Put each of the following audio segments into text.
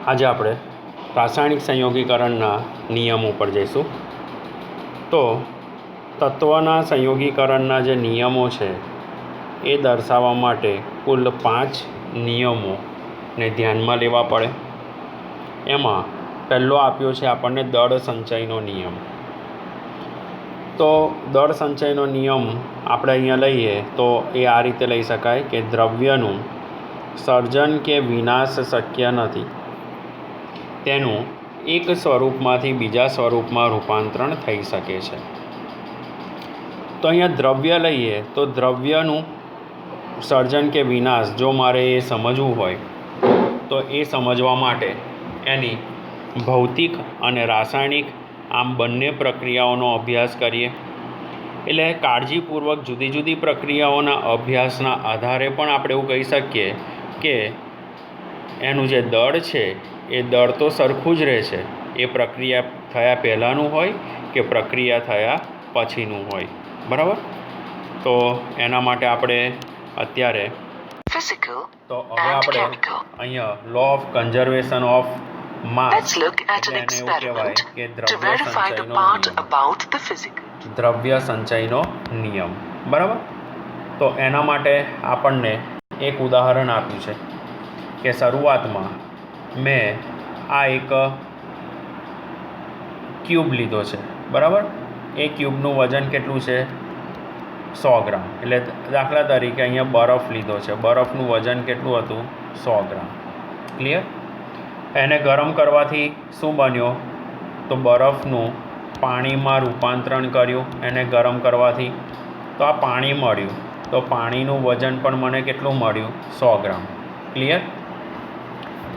આજે આપણે રાસાયણિક સંયોગીકરણના નિયમો પર જઈશું. તો તત્વના સંયોગીકરણના જે નિયમો છે એ દર્શાવવા માટે કુલ 5 નિયમોને ધ્યાનમાં લેવા પડે. એમાં પહેલો આપ્યો છે આપણને દળ સંચયનો નિયમ. તો દળ સંચયનો નિયમ આપણે અહીંયા લઈએ તો એ આ રીતે લઈ શકાય કે દ્રવ્યનું સર્જન કે વિનાશ શક્ય નથી, તેનું એક સ્વરૂપમાંથી બીજા સ્વરૂપમાં રૂપાંતરણ થઈ શકે છે. તો અહીંયા દ્રવ્ય લઈએ તો દ્રવ્યનું સર્જન કે વિનાશ જો મારે એ સમજવું હોય તો એ સમજવા માટે એની ભૌતિક અને રાસાયણિક આમ બંને પ્રક્રિયાઓનો અભ્યાસ કરીએ. એટલે કાળજીપૂર્વક જુદી જુદી પ્રક્રિયાઓના અભ્યાસના આધારે પણ આપણે એવું કહી શકીએ કે એનું જે દળ છે એ દળ તો સરખું જ રહે છે, એ પ્રક્રિયા થયા પહેલાંનું હોય કે પ્રક્રિયા થયા પછીનું હોય. બરાબર? તો એના માટે આપણે અત્યારે તો હવે આપણે અહીંયા law of conservation of mass એટલે એને એવું કહેવાય કે દ્રવ્ય સંચયનો નિયમ. બરાબર? તો એના માટે આપણને એક ઉદાહરણ આપ્યું છે કે શરૂઆતમાં મેં આ એક ક્યુબ લીધો છે. બરાબર? એ ક્યુબનું વજન કેટલું છે? 100 ગ્રામ. એટલે દાખલા તરીકે અહીંયા બરફ લીધો છે, બરફનું વજન કેટલું હતું? 100 ગ્રામ. ક્લિયર? એને ગરમ કરવાથી શું બન્યો? તો બરફનું પાણીમાં રૂપાંતરણ કર્યું એને ગરમ કરવાથી, તો આ પાણી મળ્યું. તો પાણીનું વજન પણ મને કેટલું મળ્યું? 100 ગ્રામ. ક્લિયર?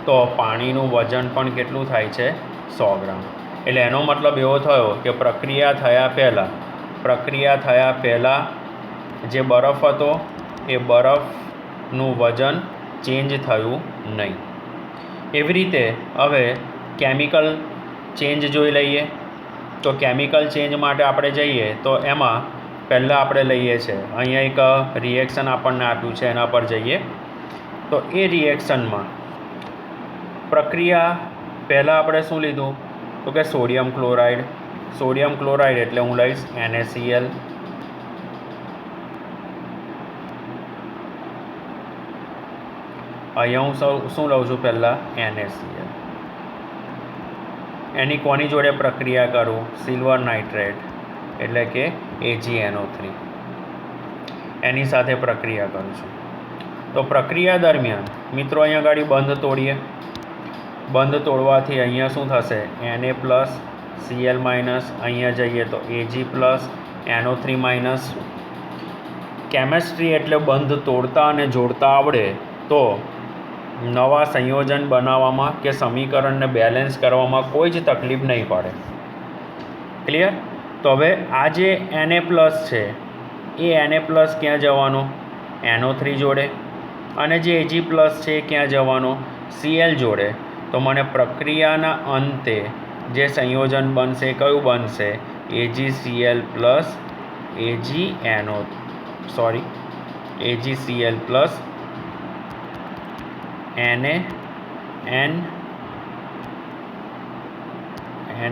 તો પાણીનું વજન પણ કેટલું થાય છે? 100 ગ્રામ. એટલે એનો મતલબ એવો થયો કે પ્રક્રિયા થયા પહેલાં જે બરફ હતો એ બરફનું વજન ચેન્જ થયું નહીં. એવી રીતે હવે કેમિકલ ચેન્જ જોઈ લઈએ. તો કેમિકલ ચેન્જ માટે આપણે જઈએ તો એમાં પહેલાં આપણે લઈએ છીએ અહીંયા એક રિએક્શન આપણને આપ્યું છે, એના પર જઈએ. તો એ રિએક્શનમાં પ્રક્રિયા પહેલાં આપણે શું લીધું? તો કે સોડિયમ ક્લોરાઇડ એટલે હું લઈશ NaCl. અહીંયા હું શું લઉં છું? પહેલાં NaCl. એની કોની જોડે પ્રક્રિયા કરું? સિલ્વર નાઇટ્રેટ એટલે કે AgNO3 એની સાથે પ્રક્રિયા કરું છું. તો પ્રક્રિયા દરમિયાન મિત્રો અહીંયા ગાડી બંધ તોડીએ. બંધ તોડવાથી અહીંયા શું થશે? Na+, Cl-, અહીંયા જઈએ તો Ag+, NO3-. કેમેસ્ટ્રી એટલે બંધ તોડતા અને જોડતા આવડે તો નવા સંયોજન બનાવવામાં કે સમીકરણને બેલેન્સ કરવામાં કોઈ જ તકલીફ નહીં પડે. ક્લિયર? તો હવે આ જે Na+ છે એ Na+ ક્યાં જવાનો? NO3 જોડે. અને જે Ag+ છે એ ક્યાં જવાનો? Cl જોડે. તો મને પ્રક્રિયાના અંતે જે સંયોજન બનશે કયું બનશે? AgCl plus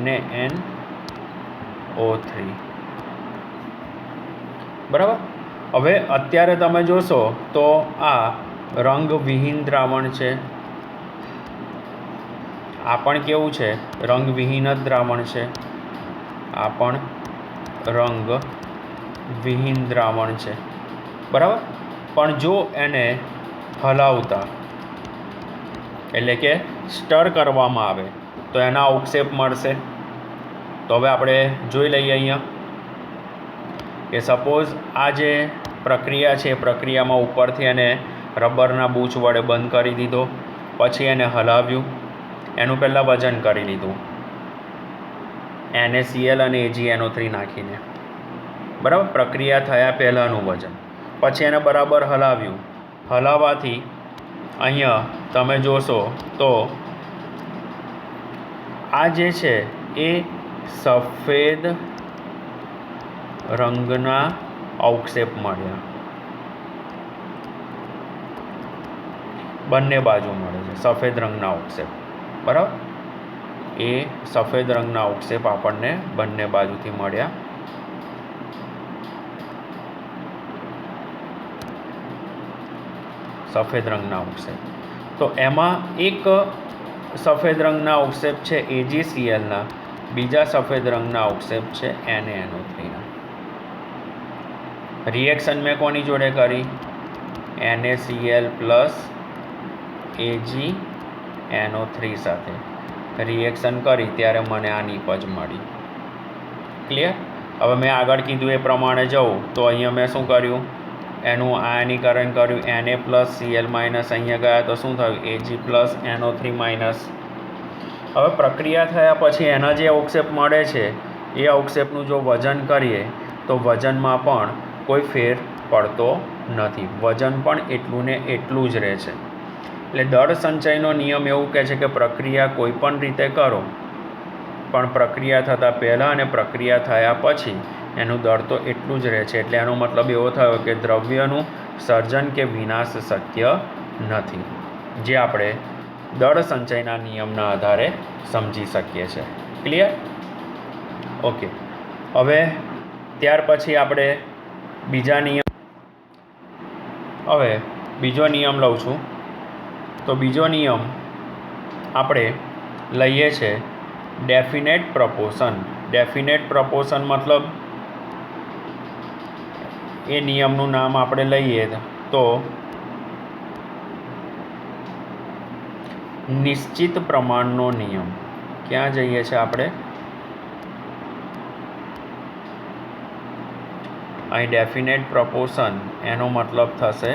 NaNO3. બરાબર? હવે અત્યારે તમે જોશો તો આ રંગવિહીન દ્રાવણ છે. આ પણ કેવું છે? રંગવિહીન જ દ્રાવણ છે. આ પણ રંગવિહીન દ્રાવણ છે. બરાબર? પણ જો એને હલાવતા એટલે કે સ્ટર કરવામાં આવે તો એના અવક્ષેપ મળશે. તો હવે આપણે જોઈ લઈએ અહીંયા કે સપોઝ આ જે પ્રક્રિયા છે એ પ્રક્રિયામાં ઉપરથી એને રબરના બૂચ વડે બંધ કરી દીધો, પછી એને હલાવ્યું, એનું પહેલાં વજન કરી લીધું NaCl અને AgNO3 નાખીને. બરાબર? પ્રક્રિયા થયા પહેલાંનું વજન. પછી એને બરાબર હલાવ્યું. હલાવવાથી અહીંયા તમે જોશો તો આ જે છે એ સફેદ રંગના અવક્ષેપ મળ્યા. બંને બાજુ મળે છે સફેદ રંગના અવક્ષેપ. બરાબર. એ સફેદ રંગના અવક્ષેપ આપણને બંને બાજુથી મળ્યા. સફેદ રંગના અવક્ષેપ. તો એમાં એક સફેદ રંગના અવક્ષેપ છે AgClના, બીજા સફેદ રંગના અવક્ષેપ છે NaNO3ના. રિએક્શન મેં કોની જોડે કરી? NaCl પ્લસ AgNO3 સાથે રિએક્શન કરી ત્યારે મને આ નિપજ મળી. ક્લિયર? હવે મેં આગળ કીધું એ પ્રમાણે જવું તો અહીંયા મેં શું કર્યું? એનું આયનીકરણ કર્યું. Na પ્લસ Cl માઇનસ અહીંયા ગયા તો શું થયું? Ag plus NO3 minus. હવે પ્રક્રિયા થયા પછી એના જે અવક્ષેપ મળે છે એ અવક્ષેપનું જો વજન કરીએ તો વજનમાં પણ કોઈ ફેર પડતો નથી. વજન પણ એટલું ને એટલું જ રહે છે. એટલે દળ સંચયનો નિયમ એવું કહે છે કે પ્રક્રિયા કોઈ પણ રીતે કરો પણ પ્રક્રિયા થતાં પહેલાં અને પ્રક્રિયા થયા પછી એનું દળ તો એટલું જ રહે છે. એટલે એનો મતલબ એવો થયો કે દ્રવ્યનું સર્જન કે વિનાશ શક્ય નથી, જે આપણે દળ સંચયના નિયમના આધારે સમજી શકીએ છીએ. ક્લિયર? ઓકે. હવે ત્યાર પછી આપણે બીજો નિયમ લઉં છું. તો બીજો નિયમ આપણે લઈએ છે ડેફિનેટ પ્રપોર્શન. ડેફિનેટ પ્રપોર્શન મતલબ એ નિયમનું નામ આપણે લઈએ તો નિશ્ચિત પ્રમાણનો નિયમ. ક્યાં જઈએ છીએ આપણે? અહીં ડેફિનેટ પ્રપોર્શન એનો મતલબ થશે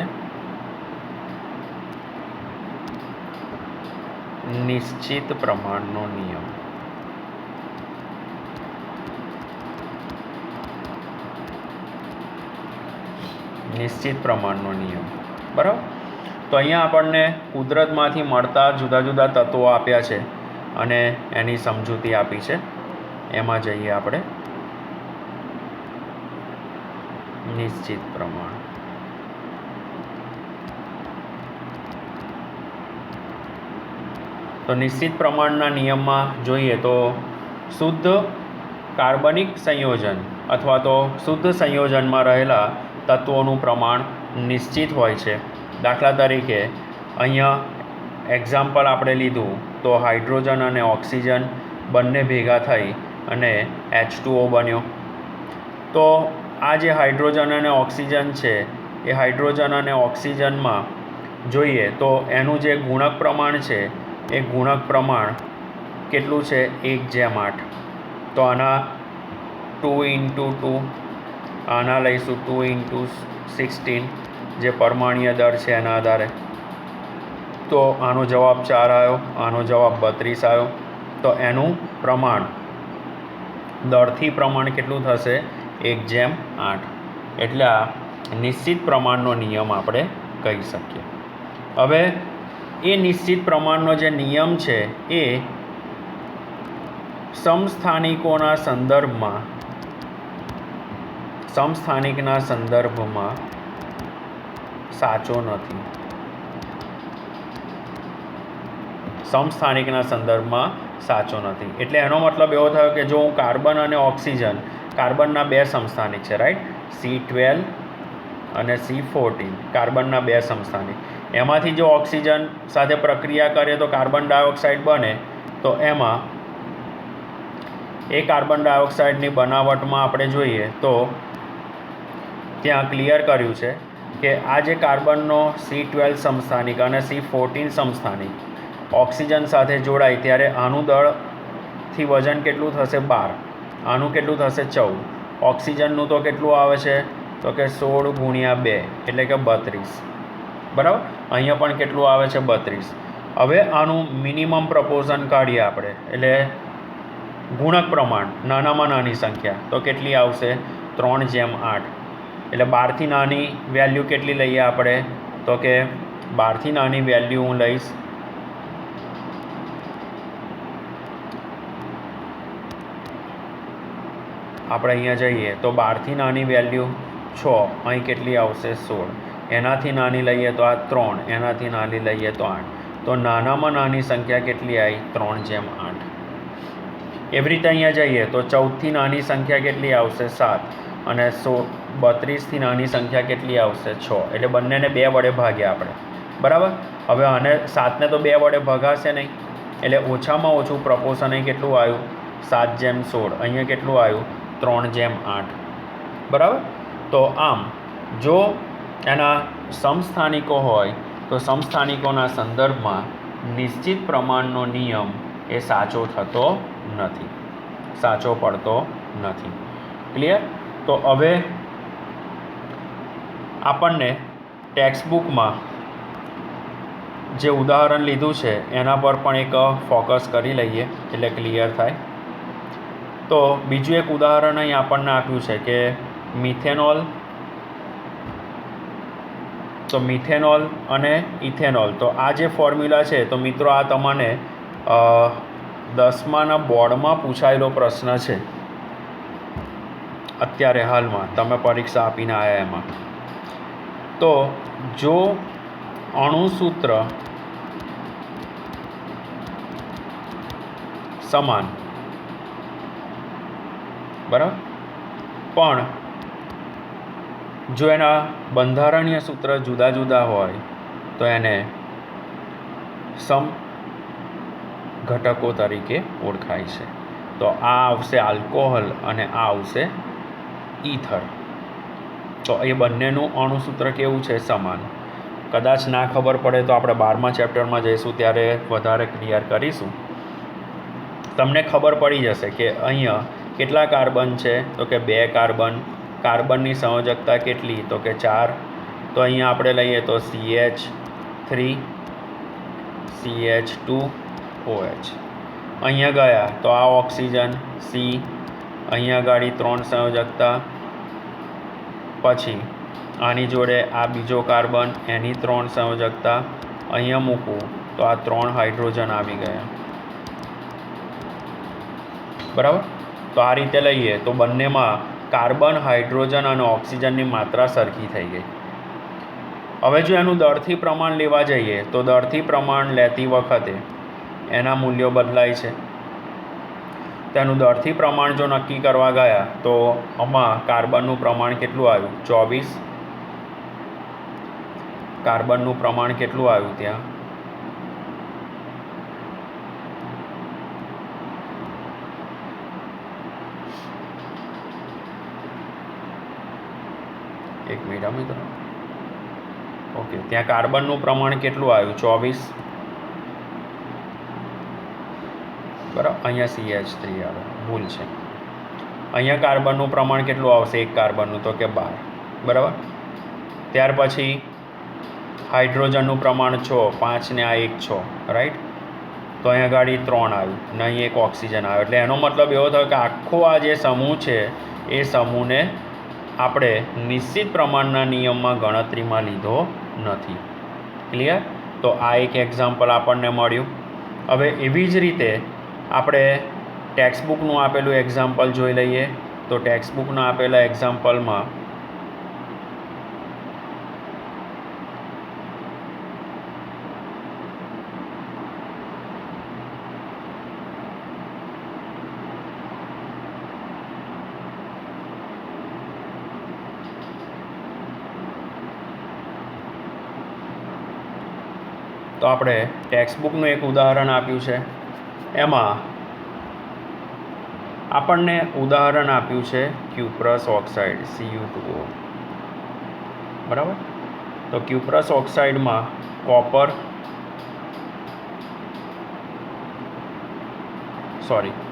નિશ્ચિત પ્રમાણનો નિયમ. નિશ્ચિત પ્રમાણનો નિયમ. બરાબર. તો અહીંયા આપણને કુદરતમાંથી મળતા જુદા જુદા તત્વો આપ્યા છે અને એની સમજૂતી આપી છે. એમાં જઈએ આપણે. નિશ્ચિત પ્રમાણ. તો નિશ્ચિત પ્રમાણના નિયમમાં જોઈએ તો શુદ્ધ કાર્બનિક સંયોજન અથવા તો શુદ્ધ સંયોજનમાં રહેલા તત્વોનું પ્રમાણ નિશ્ચિત હોય છે. દાખલા તરીકે અહીંયા એક્ઝામ્પલ આપણે લીધું તો હાઇડ્રોજન અને ઓક્સિજન બંને ભેગા થઈ અને H2O બન્યો. તો આ જે હાઇડ્રોજન અને ઓક્સિજન છે એ હાઇડ્રોજન અને ઓક્સિજનમાં જોઈએ તો એનું જે ગુણક પ્રમાણ છે એ ગુણક પ્રમાણ કેટલું છે? 1:8. તો આના 2:2, આના લઈશું 2:16 જે પરમાણ્વીય દર છે એના આધારે. તો આનો જવાબ 4 આવ્યો, આનો જવાબ 32 આવ્યો. તો એનું પ્રમાણ દળથી પ્રમાણ કેટલું થશે? 1:8. એટલે આ નિશ્ચિત પ્રમાણનો નિયમ આપણે કહી શકીએ. હવે એ નિશ્ચિત પ્રમાણનો જે નિયમ છે એ સમસ્થાનિકના સંદર્ભમાં સાચો નથી. સમસ્થાનિકના સંદર્ભમાં સાચો નથી. એટલે એનો મતલબ એવો થયો કે જો હું કાર્બન અને ઓક્સિજન, કાર્બનના 2 સમસ્થાનિક છે, રાઈટ? C12 અને C14 કાર્બનના 2 સમસ્થાનિક. એમાંથી જો ઓક્સિજન સાથે પ્રક્રિયા કરીએ તો કાર્બન ડાયોક્સાઇડ બને. તો એમાં એ કાર્બન ડાયોક્સાઇડની બનાવટમાં આપણે જોઈએ તો ત્યાં ક્લિયર કર્યું છે કે આ જે કાર્બનનો C12 સમસ્થાનિક અને C14 સમસ્થાનિક ઓક્સિજન સાથે જોડાય ત્યારે આનું દળથી વજન કેટલું થશે? 12. આનું કેટલું થશે? 14. ઓક્સિજનનું તો કેટલું આવે છે? તો કે 16 × 2 એટલે કે 32. બરાબર. અહીંયા પણ કેટલું આવે છે? 32. હવે આનું મિનિમમ પ્રપોર્શન કાઢીએ આપણે. એટલે ગુણક પ્રમાણ નાનામાં નાની સંખ્યા તો કેટલી આવશે? 3:8. એટલે 12થી નાની વેલ્યુ કેટલી લઈએ આપણે? તો કે 12થી નાની વેલ્યુ હું લઈશ આપણે અહીંયા જઈએ તો 12થી નાની વેલ્યુ 6. અહીં કેટલી આવશે? 16. એનાથી નાની લઈએ તો આ 3, એનાથી નાની લઈએ તો 8. તો નાનામાં નાની સંખ્યા કેટલી આવી? 3/8. એવી રીતે અહીંયા જઈએ તો 14થી નાની સંખ્યા કેટલી આવશે? 7. અને 32થી નાની સંખ્યા કેટલી આવશે? 6. એટલે બંનેને 2 વડે ભાગ્યા આપણે, બરાબર. હવે આને 7ને તો 2 વડે ભગાશે નહીં, એટલે ઓછામાં ઓછું પ્રપોર્શન અહીં કેટલું આવ્યું? 7/16. અહીંયા કેટલું આવ્યું? 3/8. બરાબર. તો આમ જો એના સમસ્થાનિકો હોય તો સમસ્થાનિકોના સંદર્ભમાં નિશ્ચિત પ્રમાણનો નિયમ એ સાચો થતો નથી, સાચો પડતો નથી. ક્લિયર? તો હવે આપણને ટેક્સ્ટબુકમાં જે ઉદાહરણ લીધું છે એના પર પણ એક ફોકસ કરી લઈએ એટલે ક્લિયર થાય. તો બીજું એક ઉદાહરણ અહીં આપણને આપ્યું છે કે મિથેનોલ, તો મિથેનોલ અને ઇથેનોલ. તો આ જે ફોર્મ્યુલા છે તો મિત્રો આ તમને 10માના બોર્ડમાં પૂછાયેલો પ્રશ્ન છે અત્યારે હાલમાં, તમે પરીક્ષા આપીને આવ્યા એમાં. તો જો અણુસૂત્ર સમાન, બરાબર, પણ જો એના બંધારણીય સૂત્ર જુદા જુદા હોય તો એને સમ ઘટકો તરીકે ઓળખાય છે. તો આ આવશે આલ્કોહોલ અને આ આવશે ઈથર. તો એ બંનેનું અણુસૂત્ર કેવું છે? સમાન. કદાચ ના ખબર પડે તો આપણે 12મા ચેપ્ટરમાં જઈશું ત્યારે વધારે ક્લિયર કરીશું. તમને ખબર પડી જશે કે અહીંયા કેટલા કાર્બન છે? તો કે 2 કાર્બન. કાર્બનની સંયોજકતા કેટલી? તો કે 4. તો અહીંયા આપણે લઈએ તો CH3 CH2OH. અહીંયા ગયા તો આ ઓક્સિજન C, અહીંયા ગાડી 3 સંયોજકતા, પછી આની જોડે આ બીજો કાર્બન એની 3 સંયોજકતા, અહીંયા મૂકવું તો આ 3 હાઇડ્રોજન આવી ગયા, બરાબર. તો આ રીતે લઈએ તો બંનેમાં કાર્બન, હાઇડ્રોજન અને ઓક્સિજનની માત્રા સરખી થઈ ગઈ. હવે જો એનું દરથી પ્રમાણ લેવા જઈએ તો દરથી પ્રમાણ લેતી વખતે એના મૂલ્યો બદલાય છે. તેનું દરથી પ્રમાણ જો નક્કી કરવા ગયા તો આમાં કાર્બનનું પ્રમાણ કેટલું આવ્યું? 24. કાર્બનનું પ્રમાણ કેટલું આવ્યું ત્યાં? એક મિનિટ મિત્રો. ઓકે, ત્યાં કાર્બનનું પ્રમાણ કેટલું આવ્યું? 24. બરાબર. અહીંયા CH3 આવે, ભૂલ છે. અહીંયા કાર્બનનું પ્રમાણ કેટલું આવશે? 1 કાર્બનનું તો કે 12. બરાબર. ત્યાર પછી હાઇડ્રોજનનું પ્રમાણ 6, 5 ને આ 1 6, રાઈટ. તો અહીંયા ગાડી 3 આવ્યું ને અહીં 1 ઓક્સિજન આવ્યો. એટલે એનો મતલબ એવો થયો કે આખો આ જે સમૂહ છે એ સમૂહને આપણે નિશ્ચિત પ્રમાણના નિયમમાં ગણતરીમાં લીધો નથી. ક્લિયર? તો આ એક એક્ઝામ્પલ આપણને મળ્યું. હવે એવી જ રીતે આપણે ટેક્સ્ટબુકનું આપેલું એક્ઝામ્પલ જોઈ લઈએ. તો ટેક્સ્ટબુકના આપેલા એક્ઝામ્પલમાં તો આપણે ટેક્સ્ટબુકનું એક ઉદાહરણ આપ્યું છે. એમાં આપણને ઉદાહરણ આપ્યું છે ક્યુપ્રસ ઓક્સાઇડ Cu2O. બરાબર. તો ક્યુપ્રસ ઓક્સાઇડમાં કોપર,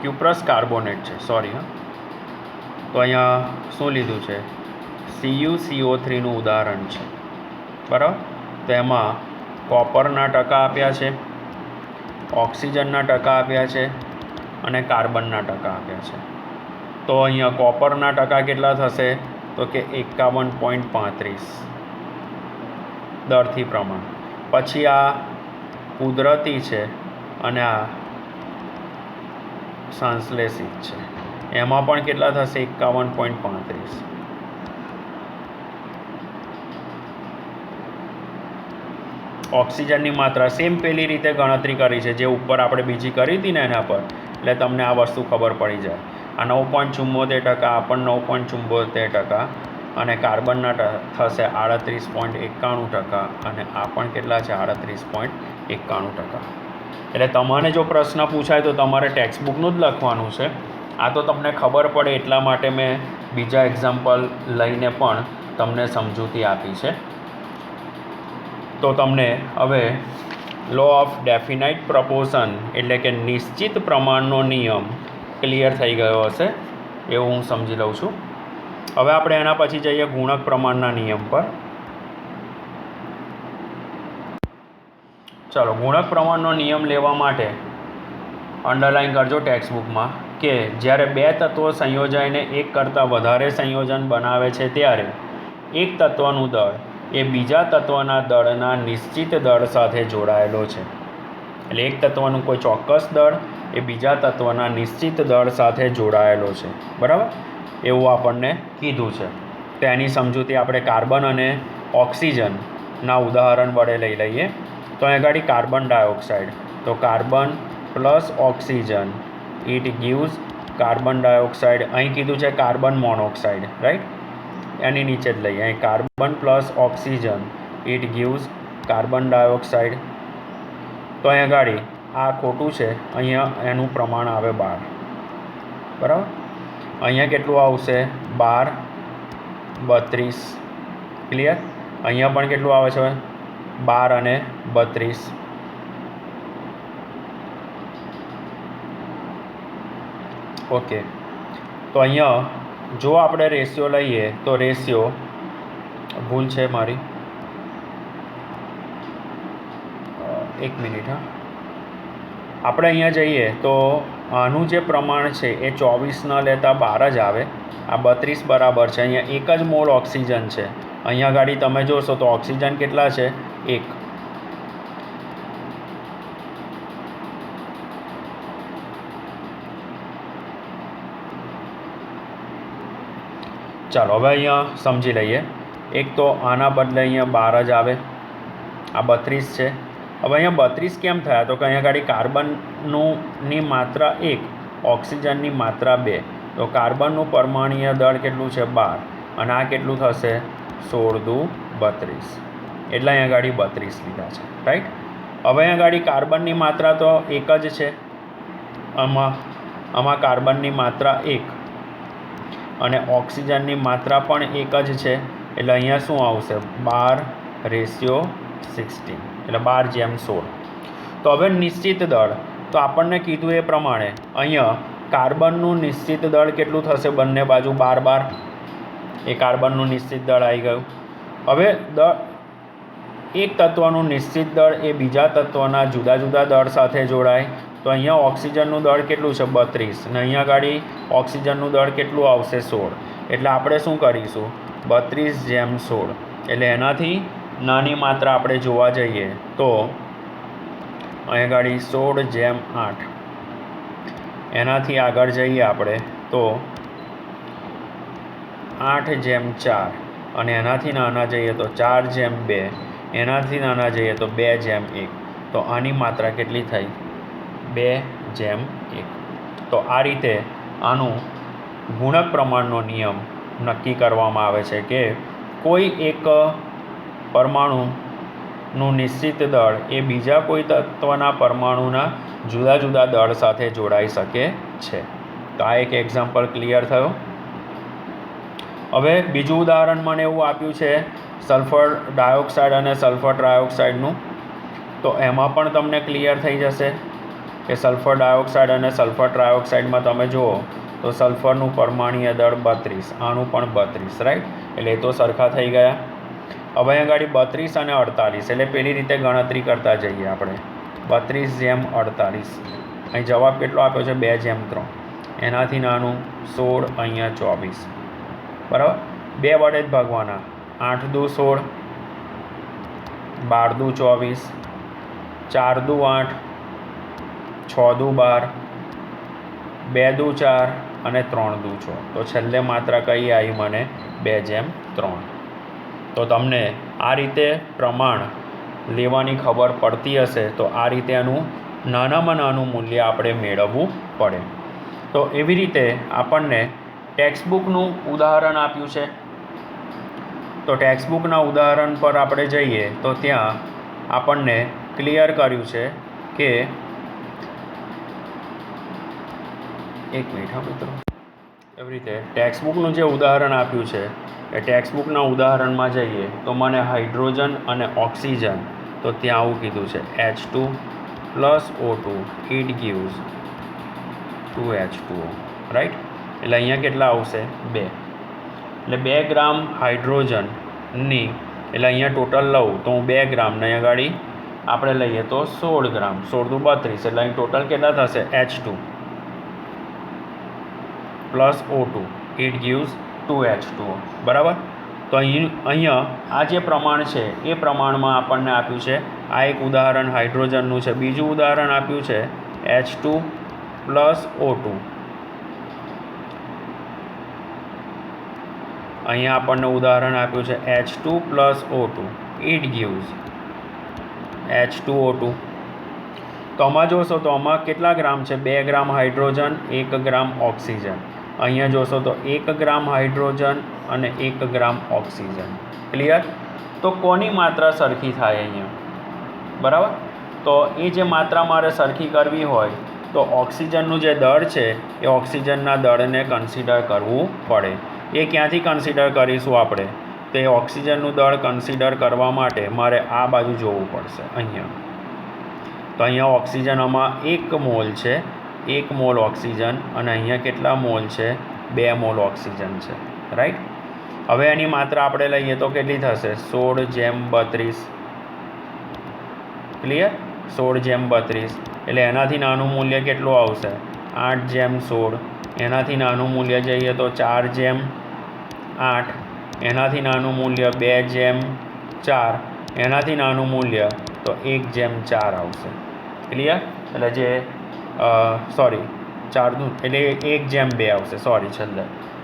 ક્યુપ્રસ કાર્બોનેટ છે, તો અહીંયા શું લીધું છે? CuCO3નું ઉદાહરણ છે, બરાબર. તો એમાં કોપરના ટકા આપ્યા છે, ઓક્સિજનના ટકા આપ્યા છે અને કાર્બનના ટકા આપ્યા છે. તો અહીંયા કોપરના ટકા કેટલા થશે? તો કે 51.35 દરથી પ્રમાણ. પછી આ કુદરતી છે અને આ સંશ્લેષિત છે, એમાં પણ કેટલા થશે? 51.35. ઓક્સિજનની માત્રા સેમ પેલી રીતે ગણતરી કરી છે જે ઉપર આપણે બીજી કરી હતી ને એના પર, એટલે તમને આ વસ્તુ ખબર પડી જાય. આ 9.74%, આ પણ 9.74%, અને કાર્બનના થશે 38.91%, અને આ પણ કેટલા છે 38.91%. એટલે તમારે જો પ્રશ્ન પૂછાય તો તમારે ટેક્સ્ટબુકનું જ લખવાનું છે. આ તો તમને ખબર પડે એટલા માટે મેં બીજા એક્ઝામ્પલ લઈને પણ તમને સમજૂતી આપી છે. તો તમને હવે લો ઓફ ડેફિનાઇટ પ્રપોર્શન એટલે કે નિશ્ચિત પ્રમાણનો નિયમ ક્લિયર થઈ ગયો હશે એવું હું સમજી લઉં છું. હવે આપણે એના પછી જઈએ ગુણક પ્રમાણના નિયમ પર. ચાલો, ગુણક પ્રમાણનો નિયમ લેવા માટે અંડરલાઇન કરજો ટેક્સ્ટબુકમાં કે જ્યારે બે તત્વો સંયોજાઈને એક કરતાં વધારે સંયોજન બનાવે છે ત્યારે એક તત્વનું દળ એ બીજા તત્વના દળના નિશ્ચિત દળ સાથે જોડાયેલો છે. એટલે એક તત્વનું કોઈ ચોક્કસ દળ એ બીજા તત્વના નિશ્ચિત દળ સાથે જોડાયેલો છે, બરાબર? એવું આપણને કીધું છે. તો એની સમજૂતી આપણે કાર્બન અને ઓક્સિજનના ઉદાહરણ વડે લઈ લઈએ. તો અહીં આગળ કાર્બન ડાયોક્સાઇડ, તો carbon plus oxygen it gives carbon dioxide. અહીં કીધું છે કાર્બન મોનોક્સાઇડ, રાઈટ? એની નીચે જ લઈએ. અહીં carbon plus oxygen it gives carbon dioxide. તો અહીં આગળ આ ખોટું છે, અહીંયા એનું પ્રમાણ આવે 12, બરાબર? અહીંયા કેટલું આવશે 12, 32. ક્લિયર? અહીંયા પણ કેટલું આવે છે 12 અને 32. ઓકે, તો અહીંયા જો આપણે રેશિયો લઈએ તો રેશિયો ભૂલ છે મારી, 1 મિનિટ. હા, આપણે અહીંયા જઈએ તો આનું જે પ્રમાણ છે એ 24 ન લેતા 12 જ આવે. આ 32 બરાબર છે. અહીંયા એક જ મોલ ઓક્સિજન છે. અહીંયા ગાડી તમે જોશો તો ઓક્સિજન કેટલા છે 1. ચાલો હવે અહીંયા સમજી લઈએ. એક તો આના બદલે અહીંયા 12 જ આવે, આ 32 છે. હવે અહીંયા 32 કેમ થયા? તો કે અહીંયા ગાડી કાર્બનની માત્રા 1, ઓક્સિજનની માત્રા 2. તો કાર્બનનું પરમાણુય દળ કેટલું છે 12, અને આ કેટલું થશે 16 દુ 32. એટલે અહીંયા ગાડી 32 લીધા છે, રાઈટ? હવે અહીંયા ગાડી કાર્બનની માત્રા તો 1 જ છે. આમાં કાર્બનની માત્રા 1 અને ઓક્સિજનની માત્રા પણ 1 જ છે. એટલે અહીંયા શું આવશે 12:16, એટલે 12:16. તો હવે નિશ્ચિત દળ, તો આપણને કીધું એ પ્રમાણે અહીંયા કાર્બનનું નિશ્ચિત દળ કેટલું થશે? બંને બાજુ 12, એ કાર્બનનું નિશ્ચિત દળ આવી ગયું. હવે એક તત્વનું નિશ્ચિત દળ એ બીજા તત્વના જુદા જુદા દળ સાથે જોડાય. તો અહીંયા ઓક્સિજનનું દળ કેટલું છે 32, અને અહીંયા ગાડી ઓક્સિજનનું દળ કેટલું આવશે 16. એટલે આપણે શું કરીશું 32:16. એટલે એનાથી નાની માત્રા આપણે જોવા જઈએ તો અહીંયા ગાડી 16:8. એનાથી આગળ જઈએ આપણે તો 8:4, અને એનાથી નાના જઈએ તો 4:2, એનાથી નાના જઈએ તો 2:1. તો આની માત્રા કેટલી થઈ 2:1. તો આ રીતે આનું ગુણક પ્રમાણનો નિયમ નક્કી કરવામાં આવે છે કે કોઈ એક પરમાણુનું નિશ્ચિત દળ એ બીજા કોઈ તત્વના પરમાણુના જુદા જુદા દળ સાથે જોડાઈ શકે છે. તો આ એક એક્ઝામ્પલ ક્લિયર થયો. હવે બીજું ઉદાહરણ મને એવું આપ્યું છે સલ્ફર ડાયોક્સાઇડ અને સલ્ફર ટ્રાયોક્સાઇડનું. તો એમાં પણ તમને ક્લિયર થઈ જશે કે સલ્ફર ડાયોક્સાઇડ અને સલ્ફર ટ્રાયોક્સાઇડમાં તમે જુઓ તો સલ્ફરનું પરમાણુય દળ 32, આનું પણ 32, રાઈટ? એટલે એ તો સરખા થઈ ગયા. હવે અહીં આગળ 32 અને 48, એટલે પેલી રીતે ગણતરી કરતા જઈએ આપણે 32:48. અહીં જવાબ કેટલો આપ્યો છે 2:3. એનાથી નાનું 16, અહીંયા 24, બરાબર? 2 વડે જ ભાગવાના. 8 દુ 16, 12 દુ 24, 4 દુ 8, 6 દુ 12, 2 દુ 4 અને 3 દુ 6. તો છેલ્લે માત્રા કઈ આવી મને 2:3. તો તમને આ રીતે પ્રમાણ લેવાની ખબર પડતી હશે તો આ રીતે એનું નાનામાં નાનું મૂલ્ય આપણે મેળવવું પડે. તો એવી રીતે આપણને ટેક્સ્ટબુકનું ઉદાહરણ આપ્યું છે. તો ટેક્સ્ટબુકના ઉદાહરણ પર આપણે જઈએ તો ત્યાં આપણને ક્લિયર કર્યું છે કે એક મિનિટ હા મિત્રો. એવી રીતે ટેક્સ્ટબુકનું જે ઉદાહરણ આપ્યું છે એ ટેક્સ્ટબુકના ઉદાહરણમાં જઈએ તો મને હાઇડ્રોજન અને ઓક્સિજન, તો ત્યાં આવું કીધું છે H2 + O2 it gives 2H2O, right. એટલે અહીંયા કેટલા આવશે? 2. એટલે 2 ગ્રામ હાઇડ્રોજનની, એટલે અહીંયા ટોટલ લઉં તો હું 2 ગ્રામ ને અહીંયા ગાડી આપણે લઈએ તો 16 ગ્રામ, 16 × 32, એટલે અહીં ટોટલ કેટલા થશે? H2 + O2 it gives 2H2O, બરાબર. તો અહીંયા આ જે પ્રમાણ છે એ પ્રમાણમાં આપણને આપ્યું છે. આ એક ઉદાહરણ હાઇડ્રોજનનું છે. બીજું ઉદાહરણ આપ્યું છે H2 + O2. અહીંયા આપણને ઉદાહરણ આપ્યું છે H2 + O2 it gives H2O2. તો આમાં જોશો તો આમાં કેટલા ગ્રામ છે? 2 ગ્રામ હાઇડ્રોજન, 1 ગ્રામ ઓક્સિજન. અહીંયા જોશો તો 1 ગ્રામ હાઇડ્રોજન અને 1 ગ્રામ ઓક્સિજન. ક્લિયર? તો કોની માત્રા સરખી થાય અહીંયા? બરાબર. તો એ જે માત્રા મારે સરખી કરવી હોય તો ઓક્સિજનનું જે દળ છે એ ઓક્સિજનના દળને કન્સિડર કરવું પડે. એ ક્યાંથી કન્સિડર કરીશું આપણે? તો એ ઓક્સિજનનું દળ કન્સિડર કરવા માટે મારે આ બાજુ જોવું પડશે અહીંયા. તો અહીંયા ઓક્સિજન આમાં 1 મોલ છે, 1 મોલ ઓક્સિજન, અને અહીંયા કેટલા મોલ છે? 2 મોલ ઓક્સિજન છે, રાઈટ. હવે એની માત્રા આપણે લઈએ તો કેટલી થશે? 16/32. ક્લિયર? 16/32. એટલે એનાથી નાનું મૂલ્ય કેટલું આવશે? 8/16. એનાથી નાનું મૂલ્ય જઈએ તો 4/8. એનાથી નાનું મૂલ્ય 2/4. એનાથી નાનું મૂલ્ય તો 1/4 આવશે. ક્લિયર? એટલે જે સોરી 4નું એટલે 1/2 આવશે, સોરી છેલ્લે,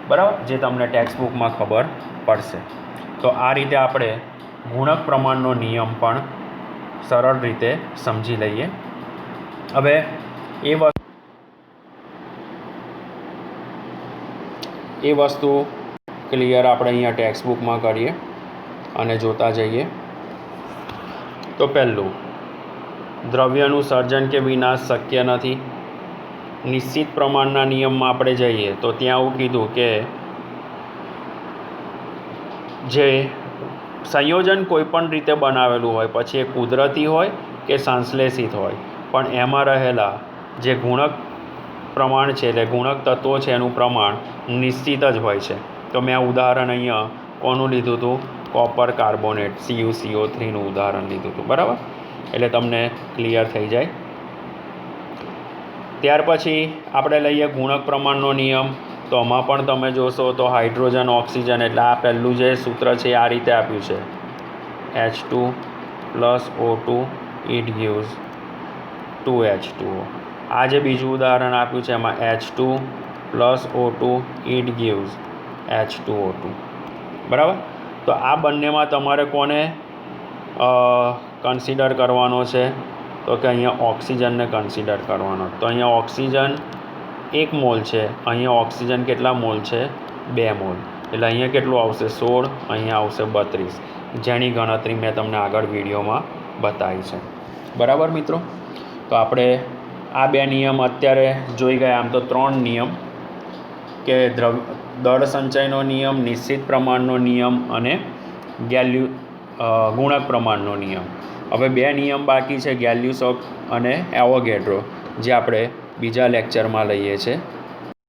બરાબર, જે તમને ટેક્સ્ટબુકમાં ખબર પડશે. તો આ રીતે આપણે ગુણક પ્રમાણનો નિયમ પણ સરળ રીતે સમજી લઈએ. હવે એ વસ્તુ ક્લિયર આપણે અહીંયા ટેક્સ્ટબુકમાં કરીએ અને જોતા જઈએ. તો પહેલું, દ્રવ્યનું સર્જન કે વિનાશ શક્ય નથી. નિશ્ચિત પ્રમાણના નિયમમાં આપણે જઈએ તો ત્યાં આવું કીધું કે જે સંયોજન કોઈપણ રીતે બનાવેલું હોય, પછી એ કુદરતી હોય કે સંશ્લેષિત હોય, પણ એમાં રહેલા જે ગુણક પ્રમાણ છે એટલે ગુણક તત્વો છે એનું પ્રમાણ નિશ્ચિત જ હોય છે. તો મેં આ ઉદાહરણ અહીંયા કોનું લીધું હતું? કોપર કાર્બોનેટ CuCO3નું ઉદાહરણ લીધું હતું, બરાબર. એટલે તમને ક્લિયર થઈ જાય. ત્યાર પછી આપણે લઈએ ગુણક પ્રમાણનો નિયમ. તો આમાં પણ તમે જોશો તો હાઇડ્રોજન, ઓક્સિજન, એટલે આ પહેલું જે સૂત્ર છે આ રીતે આપ્યું છે H2 + O2 it gives 2H2O. આ જે બીજું ઉદાહરણ આપ્યું છે એમાં H2 + O2 it gives H2O2, બરાબર. તો આ બંનેમાં તમારે કોને કન્સિડર કરવાનો છે? તો કે અહીંયા ઓક્સિજનને કન્સિડર કરવાનો. તો અહીંયા ઓક્સિજન 1 મોલ છે, અહીંયા ઓક્સિજન કેટલા મોલ છે? 2 મોલ. એટલે અહીંયા કેટલું આવશે? 16. અહીંયા આવશે 32, જેની ગણતરી મેં તમને આગળ વિડીયોમાં બતાવી છે, બરાબર મિત્રો. તો આપણે આ 2 નિયમ અત્યારે જોઈ ગયા. આમ તો 3 નિયમ કે દળ સંચયનો નિયમ, નિશ્ચિત પ્રમાણનો નિયમ અને ગુણક પ્રમાણનો નિયમ. હવે 2 નિયમ બાકી છે, ગેલ્યુસોફ અને એવોગેડ્રો, જે આપણે બીજા લેક્ચરમાં લઈએ છીએ.